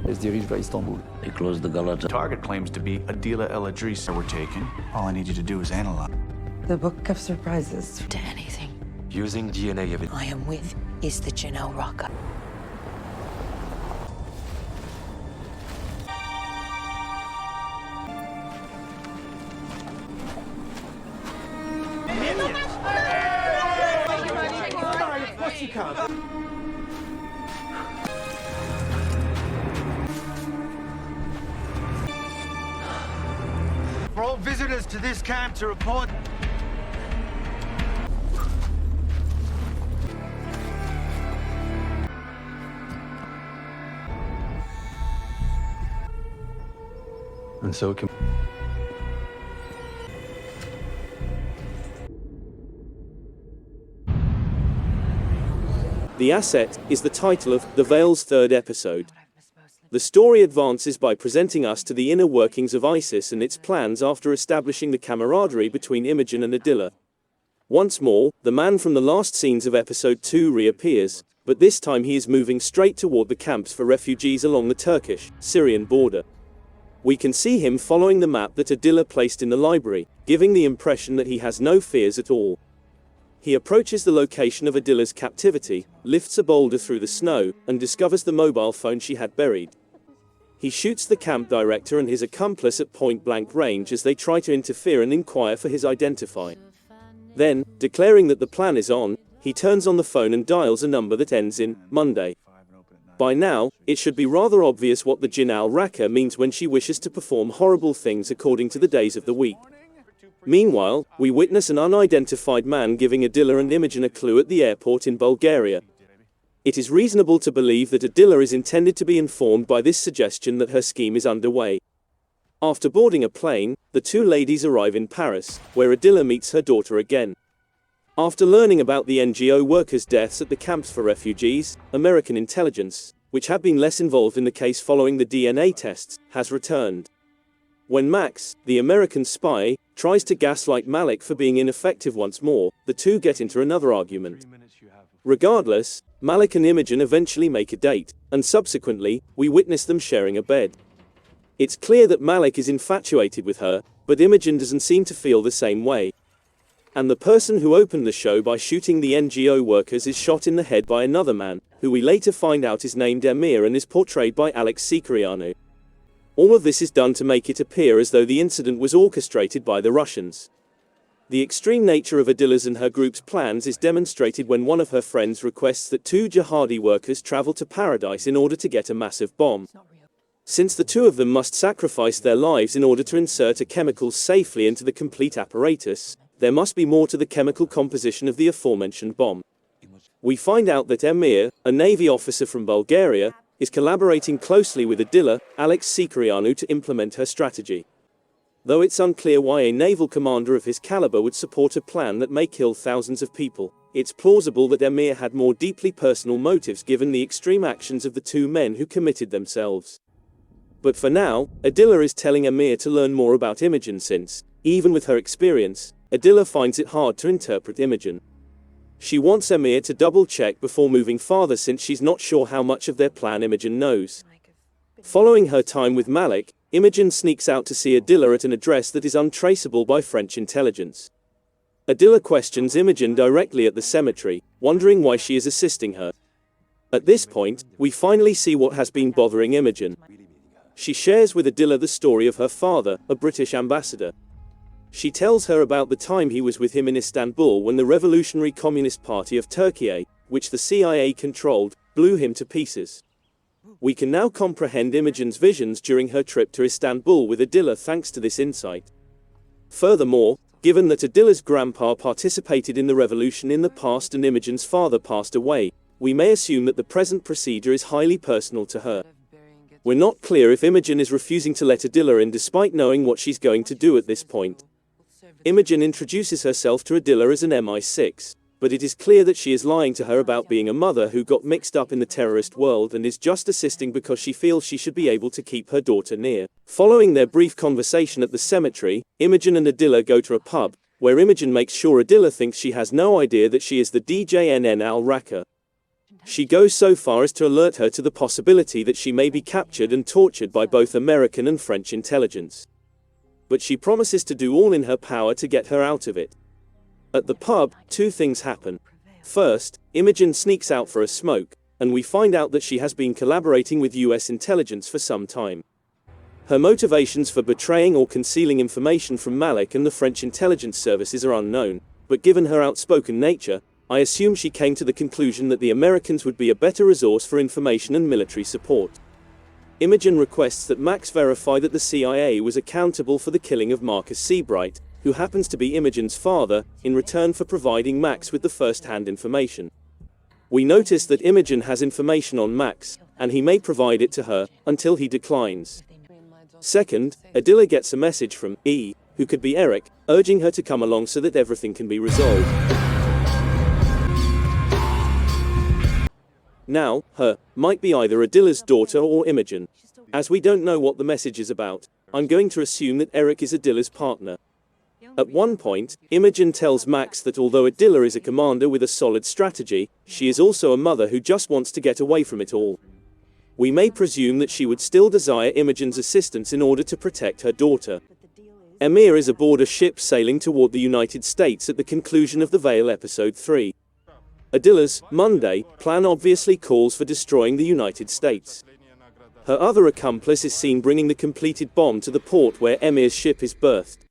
Elle se dirige vers Istanbul. They closed the gala. Target claims to be Adila El Idrissa were taken. All I need you to do is analyze. The book of surprises. To anything Using DNA evidence. I am with is the Janelle Rocker. For all visitors to this camp to report. And so can... The Asset is the title of The Veil's third episode. The story advances by presenting us to the inner workings of ISIS and its plans after establishing the camaraderie between Imogen and Adila. Once more, the man from the last scenes of episode 2 reappears, but this time he is moving straight toward the camps for refugees along the Turkish-Syrian border. We can see him following the map that Adila placed in the library, giving the impression that he has no fears at all. He approaches the location of Adila's captivity, lifts a boulder through the snow, and discovers the mobile phone she had buried. He shoots the camp director and his accomplice at point-blank range as they try to interfere and inquire for his identify. Then, declaring that the plan is on, he turns on the phone and dials a number that ends in Monday. By now, it should be rather obvious what the Jinn al-Raqqa means when she wishes to perform horrible things according to the days of the week. Meanwhile, we witness an unidentified man giving Adila and Imogen a clue at the airport in Bulgaria. It is reasonable to believe that Adila is intended to be informed by this suggestion that her scheme is underway. After boarding a plane, the two ladies arrive in Paris, where Adila meets her daughter again. After learning about the NGO workers' deaths at the camps for refugees, American intelligence, which had been less involved in the case following the DNA tests, has returned. When Max, the American spy, tries to gaslight Malik for being ineffective once more, the two get into another argument. Regardless, Malik and Imogen eventually make a date, and subsequently, we witness them sharing a bed. It's clear that Malik is infatuated with her, but Imogen doesn't seem to feel the same way. And the person who opened the show by shooting the NGO workers is shot in the head by another man, who we later find out is named Emir and is portrayed by Alex Sikarianu. All of this is done to make it appear as though the incident was orchestrated by the Russians. The extreme nature of Adila's and her group's plans is demonstrated when one of her friends requests that two jihadi workers travel to Paradise in order to get a massive bomb. Since the two of them must sacrifice their lives in order to insert a chemical safely into the complete apparatus, there must be more to the chemical composition of the aforementioned bomb. We find out that Emir, a Navy officer from Bulgaria, is collaborating closely with Adila, Alex Sikarianu to implement her strategy. Though it's unclear why a naval commander of his caliber would support a plan that may kill thousands of people, it's plausible that Emir had more deeply personal motives given the extreme actions of the two men who committed themselves. But for now, Adila is telling Emir to learn more about Imogen since, even with her experience, Adila finds it hard to interpret Imogen. She wants Emir to double-check before moving farther since she's not sure how much of their plan Imogen knows. Following her time with Malik, Imogen sneaks out to see Adila at an address that is untraceable by French intelligence. Adila questions Imogen directly at the cemetery, wondering why she is assisting her. At this point, we finally see what has been bothering Imogen. She shares with Adila the story of her father, a British ambassador. She tells her about the time he was with him in Istanbul when the Revolutionary Communist Party of Turkey, which the CIA controlled, blew him to pieces. We can now comprehend Imogen's visions during her trip to Istanbul with Adila thanks to this insight. Furthermore, given that Adila's grandpa participated in the revolution in the past and Imogen's father passed away, we may assume that the present procedure is highly personal to her. We're not clear if Imogen is refusing to let Adila in despite knowing what she's going to do at this point. Imogen introduces herself to Adila as an MI6, but it is clear that she is lying to her about being a mother who got mixed up in the terrorist world and is just assisting because she feels she should be able to keep her daughter near. Following their brief conversation at the cemetery, Imogen and Adila go to a pub, where Imogen makes sure Adila thinks she has no idea that she is the DJ NN al-Raqqa. She goes so far as to alert her to the possibility that she may be captured and tortured by both American and French intelligence. But she promises to do all in her power to get her out of it. At the pub, two things happen. First, Imogen sneaks out for a smoke, and we find out that she has been collaborating with US intelligence for some time. Her motivations for betraying or concealing information from Malik and the French intelligence services are unknown, but given her outspoken nature, I assume she came to the conclusion that the Americans would be a better resource for information and military support. Imogen requests that Max verify that the CIA was accountable for the killing of Marcus Seabright, who happens to be Imogen's father, in return for providing Max with the first-hand information. We notice that Imogen has information on Max, and he may provide it to her, until he declines. Second, Adila gets a message from E, who could be Eric, urging her to come along so that everything can be resolved. Now, her might be either Adila's daughter or Imogen. As we don't know what the message is about, I'm going to assume that Eric is Adila's partner. At one point, Imogen tells Max that although Adila is a commander with a solid strategy, she is also a mother who just wants to get away from it all. We may presume that she would still desire Imogen's assistance in order to protect her daughter. Emir is aboard a ship sailing toward the United States at the conclusion of The Veil Episode 3. Adila's Monday plan obviously calls for destroying the United States. Her other accomplice is seen bringing the completed bomb to the port where Emir's ship is berthed.